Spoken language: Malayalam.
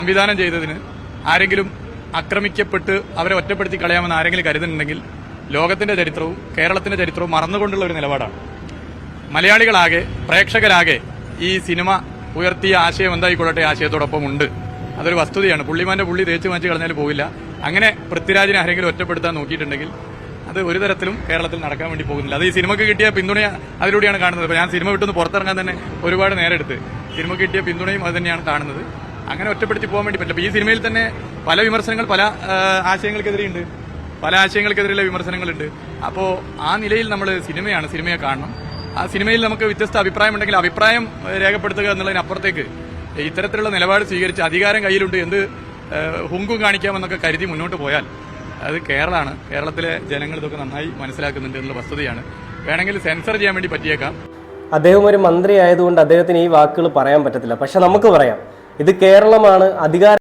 സംവിധാനം ചെയ്തതിന് ആരെങ്കിലും ആക്രമിക്കപ്പെട്ട് അവരെ ഒറ്റപ്പെടുത്തി കളയാമെന്ന് ആരെങ്കിലും കരുതുന്നുണ്ടെങ്കിൽ ലോകത്തിന്റെ ചരിത്രവും കേരളത്തിന്റെ ചരിത്രവും മറന്നുകൊണ്ടുള്ള ഒരു നിലപാടാണ്. മലയാളികളാകെ, പ്രേക്ഷകരാകെ ഈ സിനിമ ഉയർത്തിയ ആശയം എന്തായിക്കൊള്ളട്ടെ ആശയത്തോടൊപ്പം ഉണ്ട്. അതൊരു വസ്തുതയാണ്. പുള്ളിമാന്റെ പുള്ളി തേച്ച് മാറ്റി കളഞ്ഞാൽ പോവില്ല. അങ്ങനെ പൃഥ്വിരാജിനെ ആരെങ്കിലും ഒറ്റപ്പെടുത്താൻ നോക്കിയിട്ടുണ്ടെങ്കിൽ അത് ഒരു തരത്തിലും കേരളത്തിൽ നടക്കാൻ വേണ്ടി പോകുന്നില്ല. അത് ഈ സിനിമയ്ക്ക് കിട്ടിയ പിന്തുണ അതിലൂടെയാണ് കാണുന്നത്. ഇപ്പോൾ ഞാൻ സിനിമ വിട്ടൊന്ന് പുറത്തിറങ്ങാൻ തന്നെ ഒരുപാട് നേരെടുത്ത് സിനിമയ്ക്ക് കിട്ടിയ പിന്തുണയും അത് തന്നെയാണ് കാണുന്നത്. അങ്ങനെ ഒറ്റപ്പെടുത്തി പോകാൻ വേണ്ടി പറ്റില്ല. ഈ സിനിമയിൽ തന്നെ പല വിമർശനങ്ങൾ, പല ആശയങ്ങൾക്കെതിരെയുണ്ട്, പല ആശയങ്ങൾക്കെതിരെയുള്ള വിമർശനങ്ങളുണ്ട്. അപ്പോൾ ആ നിലയിൽ നമ്മൾ സിനിമയെ കാണണം. ആ സിനിമയിൽ നമുക്ക് വ്യത്യസ്ത അഭിപ്രായമുണ്ടെങ്കിൽ അഭിപ്രായം രേഖപ്പെടുത്തുക എന്നുള്ളതിനപ്പുറത്തേക്ക് ഇത്തരത്തിലുള്ള നിലപാട് സ്വീകരിച്ച് അധികാരം കയ്യിലുണ്ട്, എന്ത് ഹുങ്കും കാണിക്കാമെന്നൊക്കെ കരുതി മുന്നോട്ട് പോയാൽ അത് കേരളമാണ്. കേരളത്തിലെ ജനങ്ങൾ ഇതൊക്കെ നന്നായി മനസ്സിലാക്കുന്നുണ്ട് എന്നുള്ള വസ്തുതയാണ്. വേണമെങ്കിൽ സെൻസർ ചെയ്യാൻ വേണ്ടി പറ്റിയേക്കാം. അദ്ദേഹം ഒരു മന്ത്രി ആയതുകൊണ്ട് അദ്ദേഹത്തിന് ഈ വാക്കുകൾ പറയാൻ പറ്റത്തില്ല. പക്ഷെ നമുക്ക് പറയാം, ഇത് കേരളമാണ്.